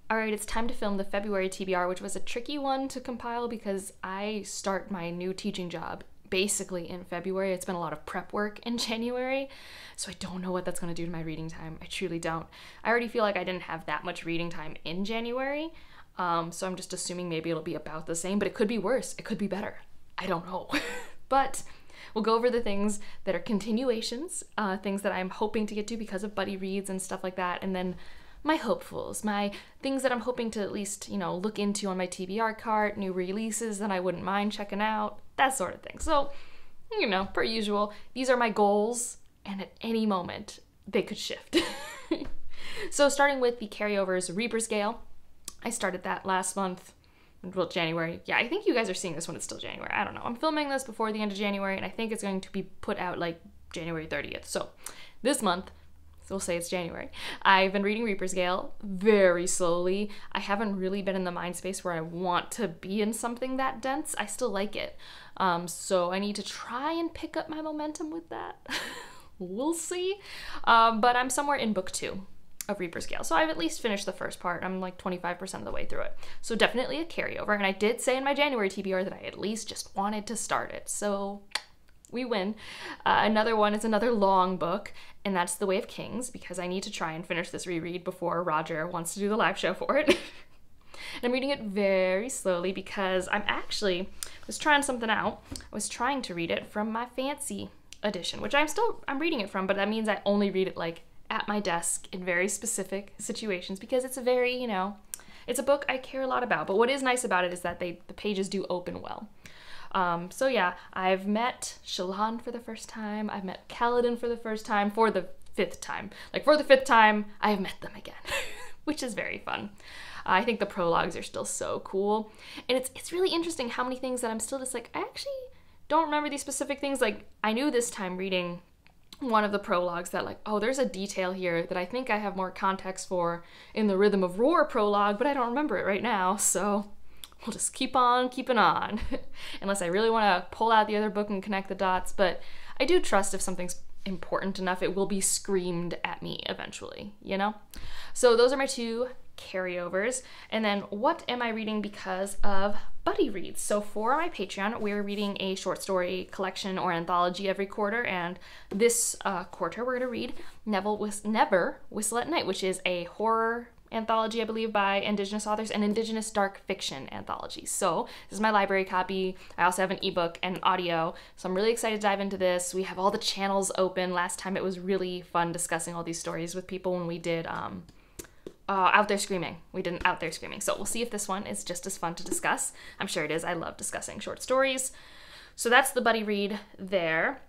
All right, it's time to film the February TBR, which was a tricky one to compile because I start my new teaching job basically in February. It's been a lot of prep work in January, so I don't know what that's going to do to my reading time. I truly don't. I already feel like I didn't have that much reading time in January, so I'm just assuming maybe it'll be about the same, but it could be worse. It could be better. I don't know. But we'll go over the things that are continuations, things that I'm hoping to get to because of buddy reads and stuff like that, and then my hopefuls, my things that I'm hoping to at least, look into on my TBR cart, new releases that I wouldn't mind checking out, that sort of thing. So, per usual, these are my goals, and at any moment, they could shift. So starting with the carryovers, Reaper's Gale. I started that last month, well, January. Yeah, I think you guys are seeing this when it's still January. I don't know. I'm filming this before the end of January, and I think it's going to be put out like January 30th. So this month, so we'll say it's January, I've been reading Reaper's Gale very slowly. I haven't really been in the mind space where I want to be in something that dense. I still like it. So I need to try and pick up my momentum with that. We'll see. But I'm somewhere in book 2 of Reaper's Gale. So I've at least finished the first part. I'm like 25% of the way through it. So definitely a carryover. And I did say in my January TBR that I at least just wanted to start it. So we win. Another one is another long book, and that's The Way of Kings, because I need to try and finish this reread before Roger wants to do the live show for it. And I'm reading it very slowly because I was trying something out. I was trying to read it from my fancy edition, which I'm reading it from, but that means I only read it like at my desk in very specific situations because it's a very, it's a book I care a lot about. But what is nice about it is that the pages do open well. So yeah, I've met Shallan for the first time. I've met Kaladin for the first time, for the 5th time. Like for the 5th time, I have met them again, which is very fun. I think the prologues are still so cool. And it's really interesting how many things that I'm still just like, I actually don't remember these specific things. Like I knew this time reading one of the prologues that like, oh, there's a detail here that I think I have more context for in the Rhythm of Roar prologue, but I don't remember it right now. So we'll just keep on keeping on, unless I really want to pull out the other book and connect the dots. But I do trust if something's important enough, it will be screamed at me eventually, So those are my 2 carryovers. And then what am I reading because of buddy reads? So for my Patreon, we're reading a short story collection or anthology every quarter. And this quarter, we're going to read Never Whistle at Night, which is a horror anthology, I believe, by Indigenous authors, an Indigenous dark fiction anthology. So this is my library copy. I also have an ebook and an audio, so I'm really excited to dive into this. We have all the channels open. Last time it was really fun discussing all these stories with people when we did Out There Screaming. We did an Out There Screaming. So we'll see if this one is just as fun to discuss. I'm sure it is. I love discussing short stories. So that's the buddy read there.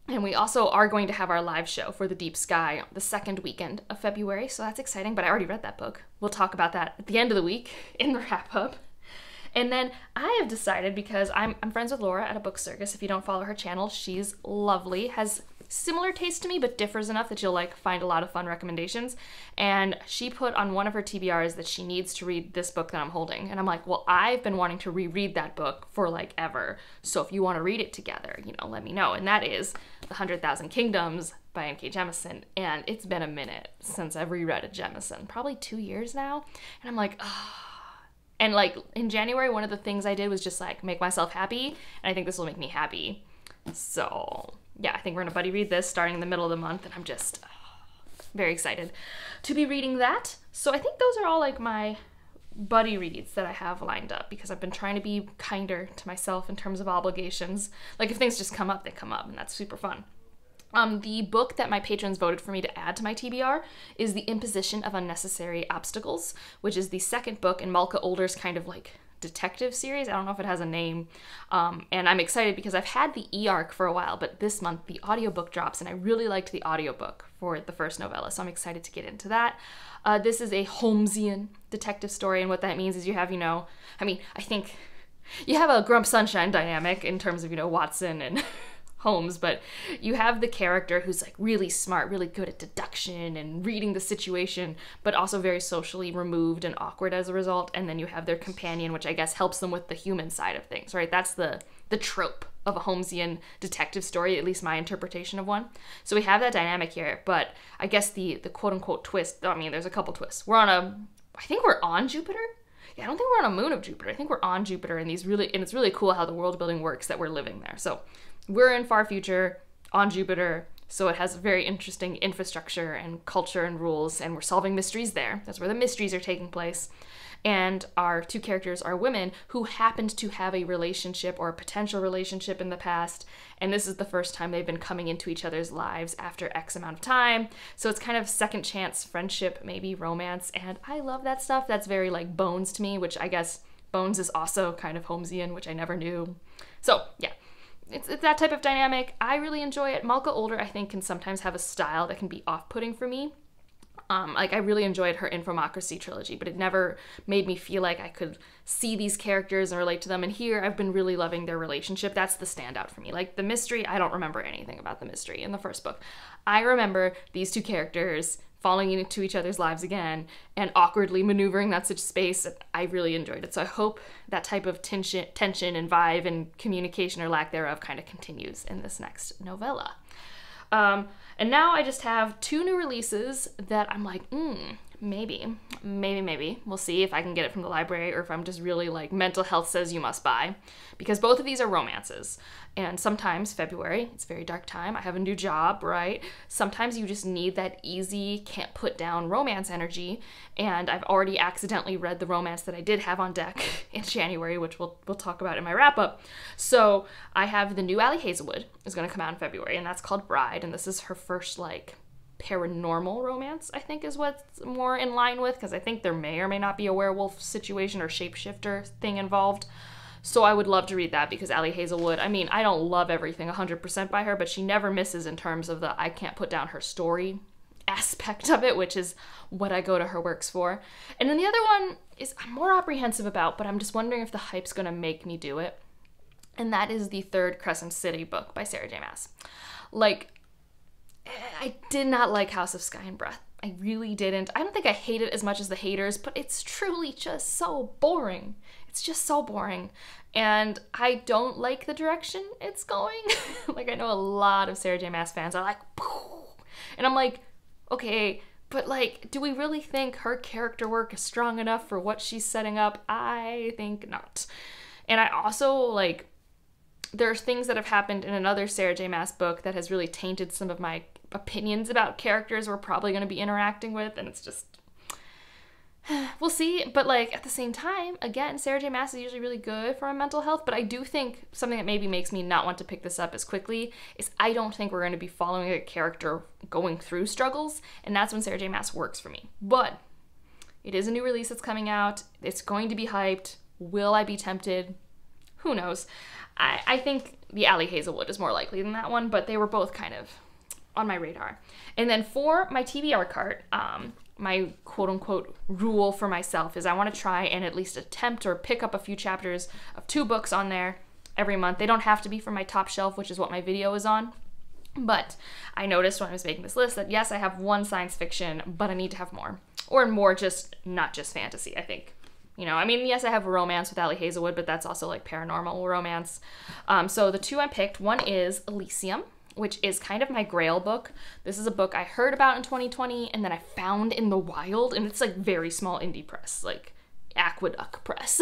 And we also are going to have our live show for The Deep Sky the 2nd weekend of February, so that's exciting, but I already read that book. We'll talk about that at the end of the week in the wrap-up. And then I have decided, because I'm friends with Laura at A Book Circus. If you don't follow her channel, she's lovely, has similar taste to me, but differs enough that you'll find a lot of fun recommendations. And she put on one of her TBRs that she needs to read this book that I'm holding. And I'm like, well, I've been wanting to reread that book for ever. So if you want to read it together, let me know. And that is The 100,000 Kingdoms by N.K. Jemisin. And it's been a minute since I've reread a Jemisin, probably 2 years now. And I'm like, ah. And in January, one of the things I did was just make myself happy. And I think this will make me happy. So yeah, I think we're gonna buddy read this starting in the middle of the month, and I'm just very excited to be reading that. So I think those are all my buddy reads that I have lined up, because I've been trying to be kinder to myself in terms of obligations. If things just come up, they come up, and that's super fun. The book that my patrons voted for me to add to my TBR is The Imposition of Unnecessary Obstacles, which is the 2nd book in Malka Older's kind of detective series. I don't know if it has a name. And I'm excited because I've had the e-arc for a while, but this month the audiobook drops, and I really liked the audiobook for the first novella, so I'm excited to get into that. This is a Holmesian detective story, and what that means is you have, I think you have a Grump Sunshine dynamic in terms of, Watson and Holmes, but you have the character who's really smart, really good at deduction and reading the situation, but also very socially removed and awkward as a result. And then you have their companion, which I guess helps them with the human side of things, right? That's the trope of a Holmesian detective story, at least my interpretation of one. So we have that dynamic here, but I guess the quote-unquote twist, there's a couple twists. We're on I think we're on Jupiter. Yeah, I don't think we're on a moon of Jupiter. I think we're on Jupiter, and it's really cool how the world building works that we're living there. So we're in far future on Jupiter, so it has very interesting infrastructure and culture and rules, and we're solving mysteries there. That's where the mysteries are taking place. And our two characters are women who happened to have a relationship or a potential relationship in the past, and this is the first time they've been coming into each other's lives after X amount of time. So it's kind of second chance friendship, maybe romance, and I love that stuff. That's very like Bones to me, which I guess Bones is also kind of Holmesian, which I never knew. So yeah, it's that type of dynamic. I really enjoy it. Malka Older, I think, can sometimes have a style that can be off-putting for me. Like I really enjoyed her Infomocracy trilogy, but it never made me feel like I could see these characters and relate to them. And here I've been really loving their relationship. That's the standout for me. Like the mystery, I don't remember anything about the mystery in the first book. I remember these two characters falling into each other's lives again and awkwardly maneuvering that such space. I really enjoyed it. So I hope that type of tension and vibe and communication or lack thereof kind of continues in this next novella. And now I just have 2 new releases that I'm like, maybe. We'll see if I can get it from the library or if I'm just really like mental health says you must buy. Because both of these are romances. And sometimes February, it's a very dark time. I have a new job, right? Sometimes you just need that easy, can't put down romance energy. And I've already accidentally read the romance that I did have on deck in January, which we'll talk about in my wrap up. So I have the new Allie Hazelwood is going to come out in February, and that's called Bride. And this is her first like paranormal romance, I think is what's more in line with, because I think there may or may not be a werewolf situation or shapeshifter thing involved. So I would love to read that because Allie Hazelwood, I mean, I don't love everything 100% by her, but she never misses in terms of the I can't put down her story aspect of it, which is what I go to her works for. And then the other one is I'm more apprehensive about, but I'm just wondering if the hype's going to make me do it. And that is the 3rd Crescent City book by Sarah J. Maas. Like, I did not like House of Sky and Breath. I really didn't. I don't think I hate it as much as the haters, but it's truly just so boring. It's just so boring. And I don't like the direction it's going. Like, I know a lot of Sarah J. Maas fans are like, pooh. And I'm like, okay, but like, do we really think her character work is strong enough for what she's setting up? I think not. And I also, like, there's things that have happened in another Sarah J. Maas book that has really tainted some of my opinions about characters we're probably going to be interacting with, and it's just, we'll see. But like, at the same time, again, Sarah J. Maas is usually really good for my mental health, but I do think something that maybe makes me not want to pick this up as quickly is I don't think we're going to be following a character going through struggles, and that's when Sarah J. Maas works for me. But it is a new release that's coming out. It's going to be hyped. Will I be tempted? Who knows? I think the Allie Hazelwood is more likely than that one, but they were both kind of on my radar. And then for my TBR cart, my quote-unquote rule for myself is I want to try and at least attempt or pick up a few chapters of 2 books on there every month. They don't have to be from my top shelf, which is what my video is on. But I noticed when I was making this list that yes, I have 1 science fiction, but I need to have more. Or more just, not just fantasy, I think. You know, I mean, yes, I have a romance with Allie Hazelwood, but that's also like paranormal romance. So the 2 I picked, one is Elysium, which is kind of my Grail book. This is a book I heard about in 2020 and then I found in the wild, and it's like very small indie press, like Aqueduct Press.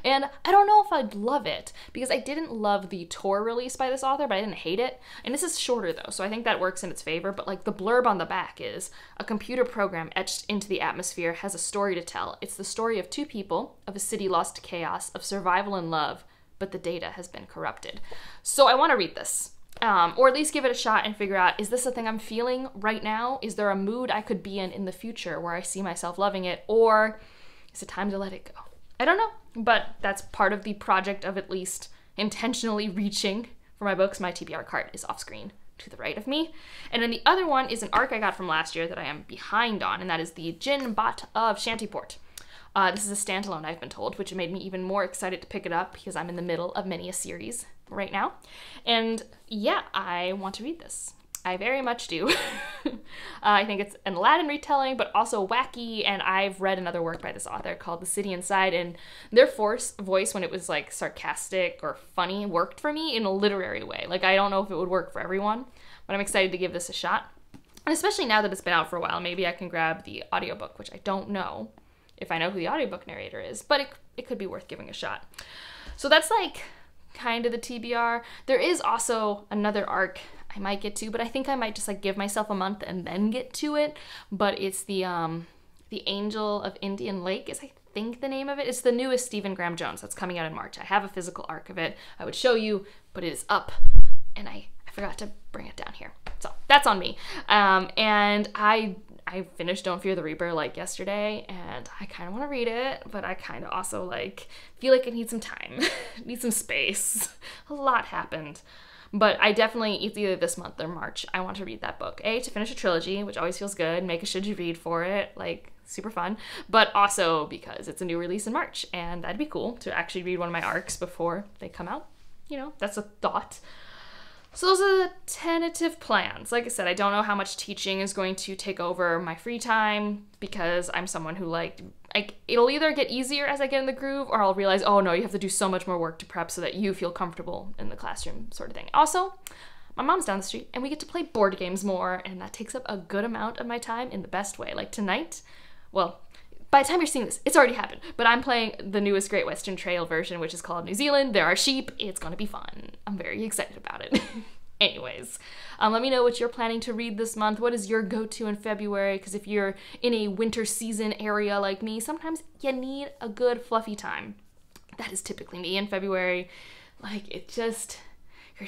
And I don't know if I'd love it because I didn't love the tour release by this author, but I didn't hate it. And this is shorter though, so I think that works in its favor. But like the blurb on the back is, a computer program etched into the atmosphere has a story to tell. It's the story of 2 people, of a city lost to chaos, of survival and love, but the data has been corrupted. So I want to read this. Or at least give it a shot and figure out, is this a thing I'm feeling right now? Is there a mood I could be in the future where I see myself loving it? Or is it time to let it go? I don't know, but that's part of the project of at least intentionally reaching for my books. My TBR cart is off screen to the right of me. And then the other one is an arc I got from last year that I am behind on, and that is the Ginbot of Shantyport. This is a standalone, I've been told, which made me even more excited to pick it up because I'm in the middle of many a series right now. And yeah, I want to read this. I very much do. I think it's an Aladdin retelling, but also wacky, and I've read another work by this author called The City Inside, and their voice when it was like sarcastic or funny worked for me in a literary way. Like, I don't know if it would work for everyone, but I'm excited to give this a shot. And especially now that it's been out for a while, maybe I can grab the audiobook, which I don't know. if I know who the audiobook narrator is, but it could be worth giving a shot. So that's like kind of the TBR. There is also another arc I might get to, but I think I might just like give myself a month and then get to it. But it's the Angel of Indian Lake is I think the name of it. It's the newest Stephen Graham Jones that's coming out in March. I have a physical arc of it. I would show you, but it is up, and I forgot to bring it down here. So that's on me. And I finished Don't Fear the Reaper like yesterday, and I kind of want to read it, but I kind of also like feel like I need some time, need some space. A lot happened. But I definitely, it's either this month or March, I want to read that book. A, to finish a trilogy, which always feels good, make a should you read for it, like super fun, but also because it's a new release in March, and that'd be cool to actually read one of my arcs before they come out. You know, that's a thought. So those are the tentative plans. Like I said, I don't know how much teaching is going to take over my free time because I'm someone who it'll either get easier as I get in the groove, or I'll realize, oh no, you have to do so much more work to prep so that you feel comfortable in the classroom sort of thing. Also, my mom's down the street and we get to play board games more, and that takes up a good amount of my time in the best way. Like tonight, well, by the time you're seeing this, it's already happened, but I'm playing the newest Great Western Trail version, which is called New Zealand. There are sheep. It's gonna be fun. I'm very excited about it. Anyways, let me know what you're planning to read this month. What is your go-to in February? Because if you're in a winter season area like me, sometimes you need a good fluffy time. That is typically me in February. Like you're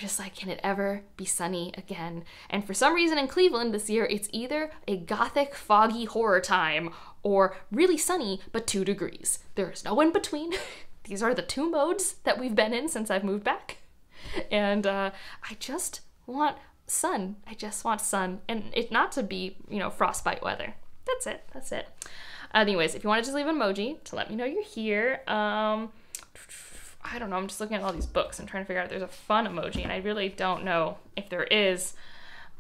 just like, can it ever be sunny again? And for some reason in Cleveland this year, it's either a gothic, foggy horror time or really sunny, but 2 degrees. There is no in between. These are the 2 modes that we've been in since I've moved back. And I just want sun. I just want sun. And it not to be, frostbite weather. That's it. That's it. Anyways, if you want to just leave an emoji to let me know you're here. I don't know. I'm just looking at all these books and trying to figure out if there's a fun emoji. And I really don't know if there is.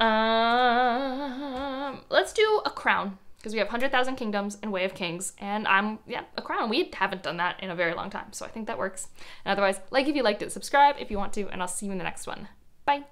Let's do a crown. Because we have 100,000 Kingdoms and Way of Kings, and a crown. We haven't done that in a very long time, so I think that works. And otherwise, like if you liked it, subscribe if you want to, and I'll see you in the next one. Bye!